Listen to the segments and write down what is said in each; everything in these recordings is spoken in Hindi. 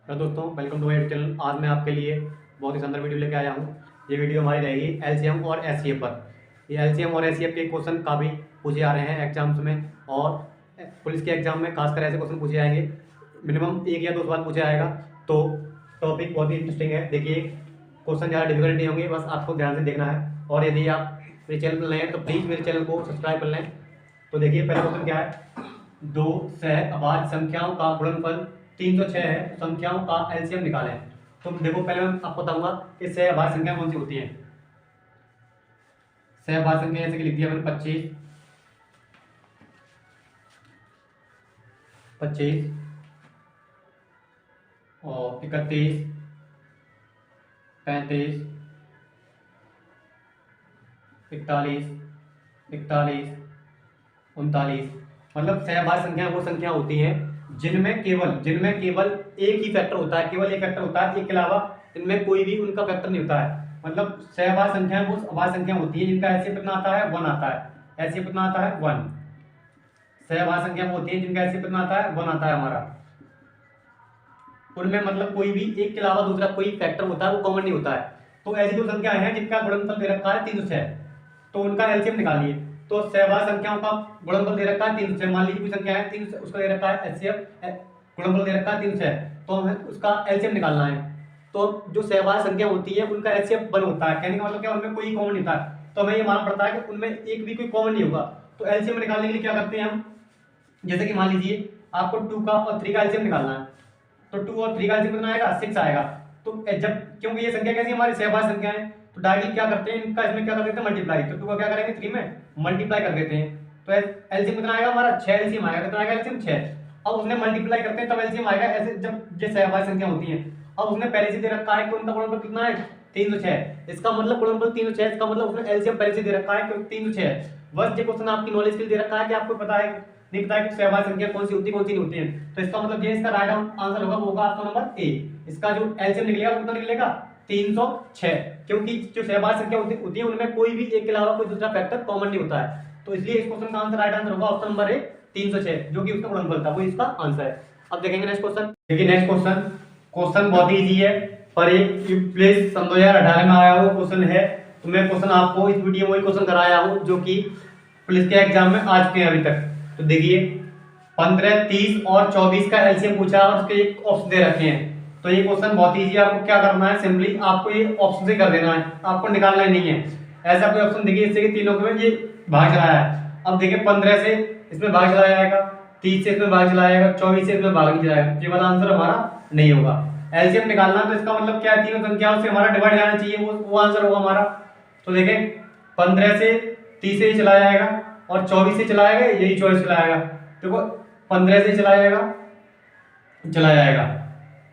हेलो दोस्तों, वेलकम टू माय चैनल। आज मैं आपके लिए बहुत ही शानदार वीडियो लेके आया हूँ। ये वीडियो हमारी रहेगी एलसीएम और एचसीएफ पर। ये एलसीएम और एचसीएफ के क्वेश्चन काफ़ी पूछे आ रहे हैं एग्जाम्स में, और पुलिस के एग्जाम में खासकर ऐसे क्वेश्चन पूछे आएंगे। मिनिमम 1 या 2 सवाल पूछे आएगा। तो टॉपिक बहुत ही इंटरेस्टिंग है। देखिए, क्वेश्चन ज़्यादा डिफिकल्ट नहीं होंगे, बस आपको ध्यान से देखना है। और यदि आप मेरे चैनल पर नए हैं तो प्लीज़ मेरे चैनल को सब्सक्राइब कर लें। तो देखिए, पहला क्वेश्चन क्या है। दो सहअभाज्य संख्याओं का गुणनफल 306 है, संख्याओं का एलसीएम निकालें। तो देखो, पहले मैं आपको बताऊंगा कि सहअभाज्य संख्या कौन सी होती है। सहअभाज्य संख्या जैसे कि लिख दिया मैंने 25 और 31, 35, 41, 39, 39। मतलब सहअभाज्य संख्या वो संख्या होती है जिनमें केवल एक ही फैक्टर होता है, केवल एक फैक्टर होता है, एक के अलावा इनमें कोई भी उनका फैक्टर नहीं होता है। मतलब सहअभाज्य संख्या वो अभाज्य संख्या होती है जिनका एलसीएम कितना आता है, 1 आता है। एलसीएम कितना आता है, 1। सहअभाज्य संख्या वो होती है जिनका एलसीएम कितना आता है, 1 आता है हमारा। उनमें मतलब कोई भी एक के अलावा दूसरा कोई फैक्टर होता है, वो कॉमन नहीं होता है। तो ऐसी दो संख्या है जिनका गुणनफल दे रखा है 306, तो उनका एलसीएम निकालिए। तो सहअभाज्य संख्याओं का गुणनफल दे रखा है 306। मान लीजिए कोई संख्या है 300, उसका दे रखा है एचसीएफ, गुणनफल दे रखा है 306, तो हमें उसका एलसीएम निकालना है। तो जो सहअभाज्य संख्या होती है उनका एचसीएफ 1 होता है। कहने का मतलब क्या, उनमें कोई कॉमन नहीं होता है। तो हमें ये मानना पड़ता है कि उनमें एक भी कोई कॉमन नहीं होगा। तो एलसीएम निकालने के लिए क्या करते हैं हम, जैसे कि मान लीजिए आपको 2 का और 3 का एलसीएम निकालना है। तो 2 और 3 का एलसीएम कितना आएगा, 6 आएगा। तो जब, क्योंकि ये संख्या कैसी हमारी सहअभाज्य संख्या है, तो डायरेक्टली क्या करते हैं, इनका इसमें क्या कर देते हैं, मल्टीप्लाई। तो 2 का क्या करेंगे, 3 में मल्टीप्लाई कर देते हैं। तो एलसीएम कितना आएगा हमारा, 6 एलसीएम आएगा। कितना आएगा एलसीएम, 6। अब उसने मल्टीप्लाई करते हैं तब एलसीएम आएगा। ऐसे जब ये सहअभाज्य संख्या होती है, अब उसने पहले से दे रखा है कि उनका गुणनफल कितना है, 306। इसका मतलब गुणनफल 306, इसका मतलब उसने एलसीएम पहले से दे रखा है कि 306 है। बस ये क्वेश्चन आपकी नॉलेज के लिए दे रखा है कि आपको पता है नहीं पता है कि सहअभाज्य संख्या कौन सी होती है, कौन सी नहीं होती है। तो इसका मतलब ये इसका राइट आंसर होगा, वो होगा ऑप्शन नंबर ए। इसका जो एलसीएम निकलेगा वो कितना निकलेगा, 306। क्योंकि जो सहअभाज्य संख्या होती है उनमें कोई भी एक के अलावा कोई दूसरा फैक्टर कॉमन नहीं होता है। तो इसलिए इस क्वेश्चन का आंसर राइट आंसर होगा ऑप्शन नंबर ए, 306, जो कि उसका गुणनफल था, वो इसका आंसर है। अब देखेंगे नेक्स्ट क्वेश्चन। देखिए नेक्स्ट क्वेश्चन बहुत ही इजी है, पर एक प्लेस सन 2018 में आया हुआ क्वेश्चन है। तो मैं क्वेश्चन आपको इस वीडियो में क्वेश्चन कराया हूँ जो कि पुलिस के एग्जाम में आ चुके हैं अभी तक। तो देखिए 15, 30 और 24 का एलसीएम पूछा और उसके एक ऑप्शन दे रखे हैं। तो ये क्वेश्चन बहुत इजी है। आपको क्या करना है, सिंपली आपको ये ऑप्शन से कर देना है, आपको निकालना ही नहीं है। ऐसा कोई ऑप्शन देखिए इससे कि तीनों में ये भाग चलाया है। अब देखिए 15 से इसमें भाग चलाया जाएगा, 30 से इसमें भाग चलाया जाएगा, 24 से इसमें भाग नहीं चलाएगा। ये वाला आंसर हमारा नहीं होगा। एलसीएम निकालना तो इसका मतलब क्या है, तीनों संख्याओं से हमारा डिवाइड जाना चाहिए, वो आंसर होगा हमारा। तो देखें 15 से 30 से ही चलाया जाएगा और 24 से चलाया जाएगा, यही 24 चलाया जाएगा। देखो 15 से चलाया जाएगा,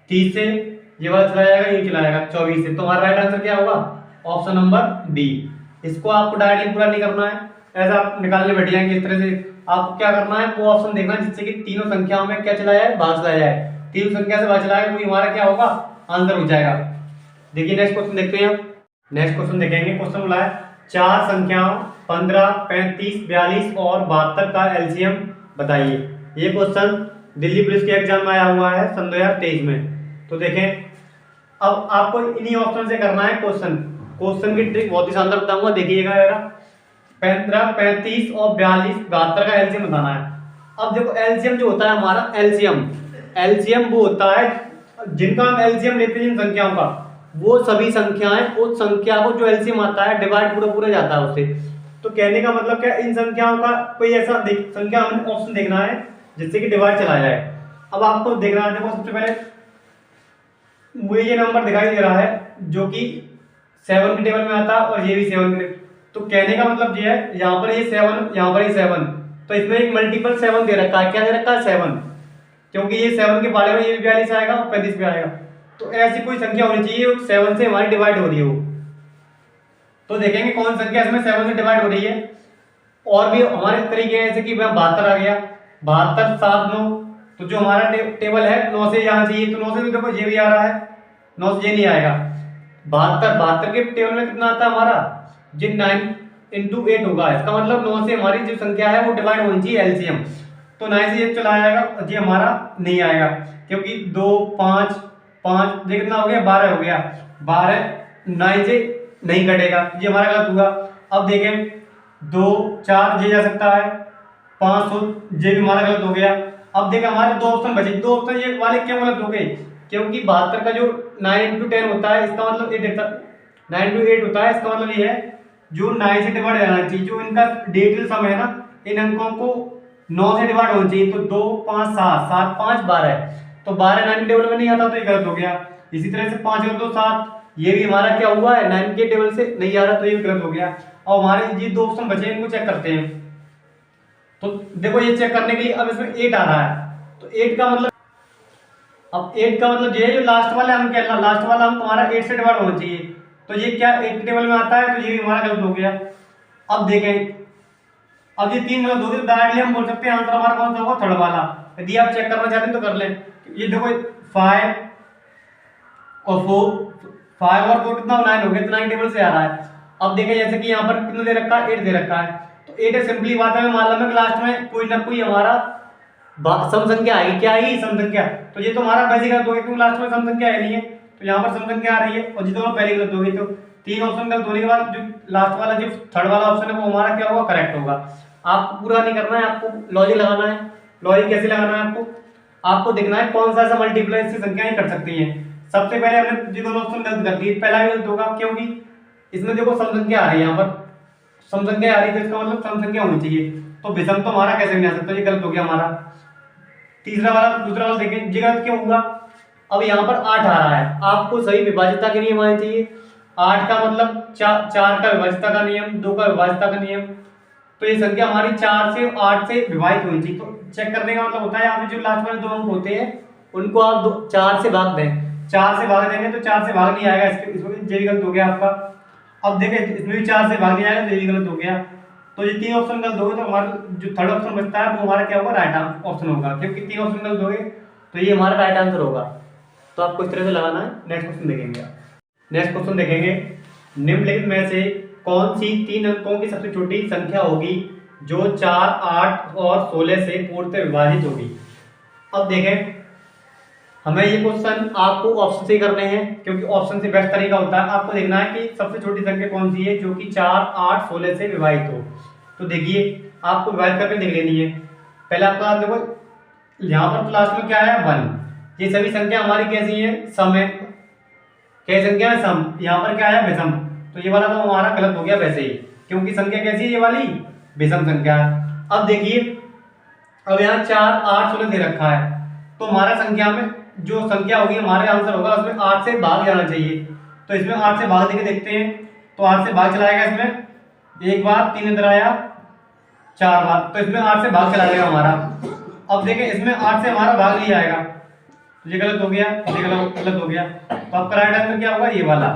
30 से ये वाला चलाया जाएगा, ये चलाया जाएगा 24 से। तो हमारा राइट आंसर क्या होगा, ऑप्शन नंबर बी। इसको आपको डायरेक्टली पूरा नहीं करना है, ऐसा आप निकालने बैठ जाएंगे इस तरह से। आपको क्या करना है, वो ऑप्शन देखना है जिससे कि तीनों संख्याओं में क्या चलाया है, भाग चलाया जाए। तीनों संख्या से भाग चलाएगा तो हमारा क्या होगा, आंसर हो जाएगा। देखिए नेक्स्ट क्वेश्चन देखते हैं। नेक्स्ट क्वेश्चन देखेंगे। क्वेश्चन बोला है 4 संख्याओं 15, 35, 42 और 72 का एलसीएम बताइए। ये क्वेश्चन दिल्ली पुलिस के एग्जाम में आया हुआ है सन 2023 में। तो देखें, अब आपको इन्हीं ऑप्शन से करना है क्वेश्चन की ट्रिक बहुत ही शानदार बताऊंगा, देखिएगा जरा। 15, 35 और 42, 72 का एलसीएम बताना है। अब देखो एलसीएम जो होता है हमारा, एलसीएम वो होता है जिनका हम एलसीएम लेते हैं जिन संख्याओं का, वो सभी संख्याएं उस संख्या को जो एलसीएम आता है डिवाइड पूरा जाता है उससे। तो कहने का मतलब क्या, इन संख्याओं का कोई ऐसा संख्या हमें ऑप्शन देखना है जिससे कि डिवाइड चला जाए। अब आपको देखना है, देखो सबसे पहले मुझे ये नंबर दिखाई दे रहा है जो कि 7 के टेबल में आता है और ये भी 7 के। तो कहने का मतलब ये है, यहाँ पर ये 7, यहाँ पर ये 7, तो इसमें एक मल्टीपल 7 दे रखा है। क्या दे रखा है, 7, क्योंकि ये 7 के बारे में ये भी 42 आएगा और 35 भी आएगा। तो ऐसी कोई संख्या होनी चाहिए 7 से हमारी डिवाइड हो रही हो। तो देखेंगे कौन संख्या इसमें 7 से डिवाइड हो रही है। और भी हमारे तरीके हैं, जैसे कि 72 आ गया, 72, 7, 9। तो जो हमारा टेबल है 9 से यहाँ चाहिए, तो 9 से तो देखो ये भी आ रहा है, 9 से ये नहीं आएगा। 72 के टेबल में कितना आता है हमारा, जी 9 × 8 होगा। इसका मतलब 9 से हमारी जो संख्या है वो डिवाइड होनी चाहिए एलसीएम। तो 9 से ये चला आएगा, ये हमारा नहीं आएगा क्योंकि 2, 5, 5 देखिए कितना हो गया, 12 हो गया। 12 9 से नहीं कटेगा, ये हमारा गलत हुआ। अब देखें 2 4 ये जा सकता है, 500 ये भी हमारा गलत हो गया। अब देखें हमारे 2 ऑप्शन बचे, 2 ऑप्शन ये वाले क्यों गलत हो गए, क्योंकि 72 का जो 9 × 10 होता है, इसका मतलब 9 × 8 होता है, इसका मतलब ये है जो 9 से डिवाइड रहना चाहिए, जो इनका डिजिटल सम है ना, इन अंकों को 9 से डिवाइड होना चाहिए। तो 2 5 7 7 5 12, तो 12 9 के टेबल में नहीं आता, तो ये गलत हो गया। इसी तरह से 5 और 2 7, ये भी हमारा क्या हुआ है, 9 के टेबल से नहीं आ रहा, तो ये भी गलत हो गया। और हमारे ये 2 ऑप्शन बचे, इनको चेक करते हैं। तो देखो ये चेक करने के लिए अब इसमें 8 आ रहा है, तो 8 का मतलब, अब 8 का मतलब ये है जो लास्ट वाला अंक है, लास्ट वाला अंक हमारा 8 से डिवाइड होना चाहिए, तो ये क्या 8 के टेबल में आता है, तो ये भी हमारा गलत हो गया। अब देखें, अब ये 3 गलत हो गए, तो डायरेक्टली हम बोल सकते हैं आंसर हमारा कौन सा होगा, थर्ड वाला। यदि आप चेक करना चाहते हैं तो कर लें। ये देखो 5 और 4, 5 और 4 कितना 9 हो गया, तो 9 टेबल से आ रहा है। अब देखें जैसे कि यहाँ पर कितना दे रखा है, 8 दे रखा है, तो 8 है, सिंपली बात है, मालूम है कि लास्ट में कोई ना कोई हमारा सम संख्या आएगी, क्या आएगी, सम संख्या। तो ये तो हमारा बेसिक गलत हो गया, क्योंकि लास्ट में सम संख्या है नहीं है, तो यहाँ पर सम संख्या आ रही है, और जितना पहले गलत हो गई, तो 3 ऑप्शन गलत होने के बाद जो लास्ट वाला, जो थर्ड वाला ऑप्शन है, वो हमारा क्या होगा, करेक्ट होगा। आपको पूरा नहीं करना है, आपको लॉजिक लगाना है। लॉजिक कैसे लगाना है, आपको देखना है कौन सा ऐसा मल्टीप्लाई इससे संख्याएं कर सकती हैं। सबसे पहले हमने ये दोनों ऑप्शन गलत कर दिए, पहला भी गलत होगा, क्योंकि इसमें देखो सम संख्या आ रही है, यहाँ पर सम संख्या आ रही है, तो इसका मतलब सम संख्या होनी चाहिए, तो विषम तो हमारा कैसे नहीं आ सकता, ये गलत हो गया हमारा। तीसरा वाला, दूसरा वाला देखें, ये गलत क्यों हुआ। अब यहाँ पर 8 आ रहा है, आपको सही विभाज्यता के नियम आने चाहिए। 8 का मतलब 4 का विभाज्यता का नियम, 2 का विभाज्यता का नियम, तो ये संख्या हमारी 4 से 8 से विभाजित होनी चाहिए। तो चेक करने का मतलब होता है, यहाँ पे जो लास्ट वाले 2 अंक होते हैं उनको आप 4 से भाग दें, 4 से भाग देंगे तो 4 से भाग नहीं आएगा, इसमें ये भी गलत हो गया आपका। अब देखें इसमें भी 4 से भाग नहीं आएगा, तो ये भी गलत हो गया। तो ये 3 ऑप्शन गलत हो गए, तो हमारा जो थर्ड ऑप्शन बचता है वो हमारा क्या होगा, राइट ऑप्शन होगा, क्योंकि 3 ऑप्शन गलत हो गए, तो ये हमारा राइट आंसर होगा। तो आपको इस तरह से लगाना है। नेक्स्ट क्वेश्चन देखेंगे, नेक्स्ट क्वेश्चन देखेंगे, निम्नलिखित में से कौन सी 3 अंकों की सबसे छोटी संख्या होगी जो 4 8 और 16 से पूर्णतः विभाजित होगी। अब देखें, हमें ये क्वेश्चन आपको ऑप्शन से करने हैं, क्योंकि ऑप्शन से बेस्ट तरीका होता है। आपको देखना है कि सबसे छोटी संख्या कौन सी है जो कि 4 8 16 से विभाजित हो। तो देखिए, आपको विभाजित करके देख लेनी है। पहले आपका देखो, यहाँ पर तो लास्ट में क्या है, 1। ये सभी संख्या हमारी कैसी है, सम है, कैसी संख्या है, सम। यहाँ पर क्या है, विषम, तो ये वाला तो हमारा गलत हो गया वैसे ही, क्योंकि संख्या कैसी है, ये वाली विषम संख्या है। अब देखिए, अब यहाँ 4 8 16 दे रखा है, तो हमारा संख्या में जो संख्या होगी, हमारे आंसर होगा उसमें 8 से भाग जाना चाहिए। तो इसमें 8 से भाग देके देखते हैं, तो 8 से भाग चलाएगा, इसमें एक बार 3 इधर आया, 4 बार, तो इसमें 8 से भाग चला जाएगा हमारा। अब देखें, इसमें 8 से हमारा भाग नहीं आएगा, तो ये गलत हो गया, ये गलत हो गया। तो आपका राइट आंसर क्या होगा, ये वाला,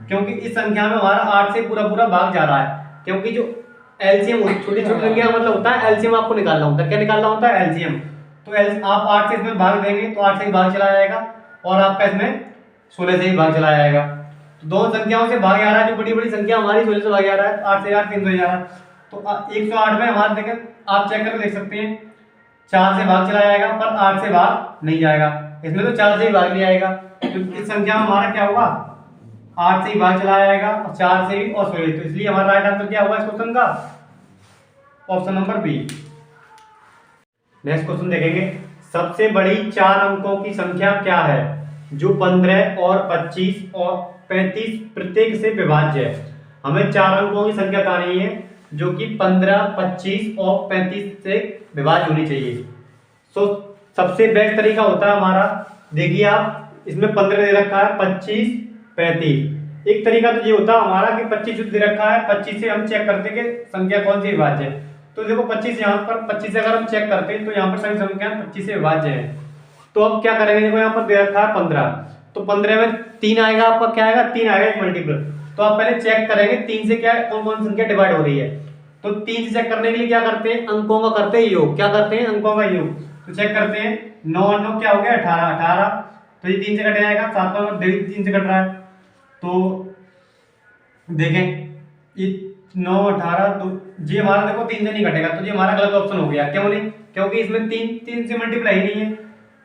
क्योंकि इस संख्या में हमारा 8 से पूरा पूरा भाग जा रहा है, क्योंकि जो एलसीएम छोटी छोटी संख्या मतलब होता है, एलसीएम आपको निकालना होता है। क्या निकालना होता है, एलसीएम। तो आप 8 से इसमें भाग देंगे तो 8 से ही भाग चला जाएगा, और आपका इसमें 16 से ही भाग चला जाएगा। तो दो संख्याओं से भाग आ रहा है, जो बड़ी बड़ी संख्या हमारी 16 से भाग आ रहा है, 8 से 8 300 आ रहा है। तो 108 में हमारे देखें, आप चेक करके देख सकते हैं, 4 से भाग चला जाएगा, पर 8 से भाग नहीं जाएगा। इसमें तो 4 से ही भाग नहीं आएगा, तो इस संख्या में हमारा क्या होगा, 8 से ही भाग चला जाएगा, और 4 से भी, और 16। तो इसलिए हमारा राइट आंसर क्या होगा इस क्वेश्चन का, option number B. Next question देखेंगे, सबसे बड़ी 4 अंकों की संख्या क्या है जो 15 और 25 और 35 प्रत्येक से विभाज्य है। हमें 4 अंकों की संख्या बतानी है जो कि 15 25 और 35 से विभाज्य होनी चाहिए। सो सबसे बेस्ट तरीका होता है हमारा, देखिए आप इसमें 15 दे रखा है, 25 35। एक तरीका तो ये होता है हमारा कि 25 दे रखा है, 25 से हम चेक करते हैं कि संख्या कौन सी विभाज्य है। तो देखो 25 यहाँ पर 25 से अगर हम चेक करते हैं तो यहाँ पर सभी संख्या 25 से विभाज्य है। तो अब क्या करेंगे, देखो यहाँ पर दे रखा है 15, तो 15 में 3 आएगा, आपका क्या आएगा, 3 आएगा एक मल्टीपल। तो आप पहले चेक करेंगे 3 से क्या कौन कौन संख्या डिवाइड हो रही है। तो 3 से चेक करने के लिए क्या करते हैं, अंकों का करते हैं योग। क्या करते हैं, अंकों का योग। तो चेक करते हैं, 9 और 9 क्या हो गया, 18 18। तो ये 3 से कट जाएगा, 7 और 3 से कट रहा है। तो देखें ये 9 18, तो ये हमारा देखो 3 से नहीं कटेगा, तो ये हमारा गलत ऑप्शन हो गया। क्यों नहीं, क्योंकि इसमें 3 से मल्टीप्लाई नहीं है,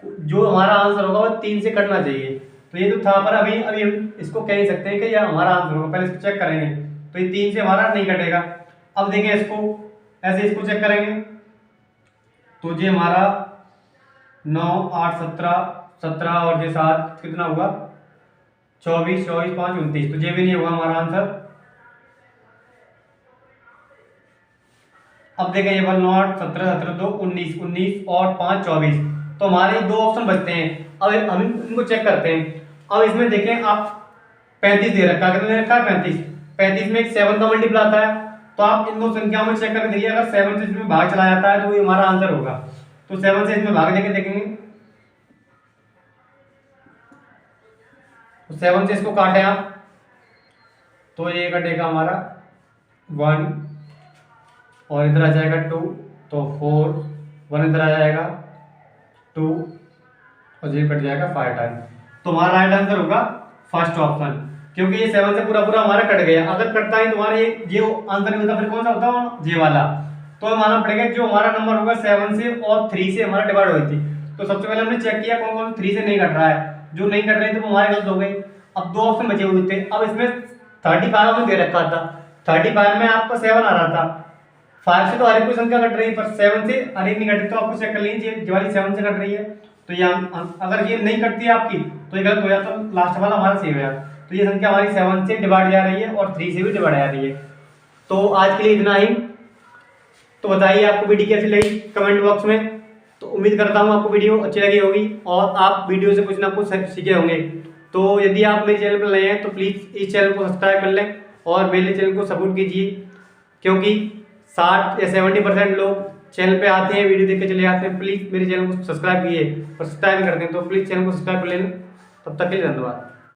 जो हमारा आंसर होगा वो 3 से कटना चाहिए। तो ये जो था पर अभी अभी हम इसको कह ही सकते हैं कि यह हमारा आंसर होगा। पहले इसको चेक करेंगे, तो ये 3 से हमारा नहीं कटेगा। अब देखें इसको, ऐसे इसको चेक करेंगे तो ये हमारा 9 8 17 17 और ये 7 कितना हुआ 24 24 5 29, तो ये भी नहीं होगा हमारा आंसर। अब देखें ये 1 9 17 17 2 19 19 और 5 24, तो हमारे 2 ऑप्शन बचते हैं। अब हम इनको चेक करते हैं। अब इसमें देखें आप 35 दे रखा है, कितना दे रखा है 35, 35 में एक 7 का मल्टीपल आता है, तो आप इन दो संख्याओं में चेक करके देखिए, अगर 7 से इसमें भाग चला जाता है तो ये हमारा आंसर होगा। तो 7 से इसमें भाग देके देखेंगे, तो 7 से इसको काटे आप तो ये कटेगा हमारा 1 और इधर आ जाएगा 2, तो 4 1 इधर आ जाएगा 2 और ये कट जाएगा 5 टाइम। तो हमारा राइट आंसर होगा फर्स्ट ऑप्शन, क्योंकि ये 7 से पूरा पूरा हमारा कट गया। अगर कटता ही तुम्हारा ये आंसर नहीं होता, फिर कौन सा होता ये वाला। तो मानना पड़ेगा जो हमारा नंबर होगा 7 से और 3 से हमारा डिवाइड हुई थी। तो सबसे पहले हमने चेक किया कौन कौन 3 से नहीं कट रहा है, जो नहीं कट रहे थे वो हमारे गलत हो गए। अब 2 ऑप्शन बचे हुए थे। अब इसमें 35 में दे रखा था, 35 में आपका 7 आ रहा था। 5 से तो हर एक कोई संख्या कट रही है, पर 7 से हर एक नहीं कट रही, तो आपको चेक कर लीजिए ये वाली 7 से कट रही है। तो ये अगर ये नहीं कटती है आपकी तो ये गलत हो जाता, तो लास्ट वाला हमारा सही हो जाता। तो ये संख्या हमारी 7 से डिवाइड जा रही है और 3 से भी डिवाइड जा रही है। तो आज के लिए इतना ही। तो बताइए आपको वीडियो कैसी लगी कमेंट बॉक्स में। तो उम्मीद करता हूँ आपको वीडियो अच्छी लगी होगी और आप वीडियो से कुछ ना कुछ सीखे होंगे। तो यदि आप मेरे चैनल पर नए हैं तो प्लीज़ इस चैनल को सब्सक्राइब कर लें और मेरे चैनल को सपोर्ट कीजिए, क्योंकि 60 या 70% लोग चैनल पे आते हैं, वीडियो देख के चले जाते हैं। प्लीज़ मेरे चैनल को सब्सक्राइब कीजिए और सब्सक्राइब कर दें, तो प्लीज़ चैनल को सब्सक्राइब कर लें। तब तक के लिए धन्यवाद।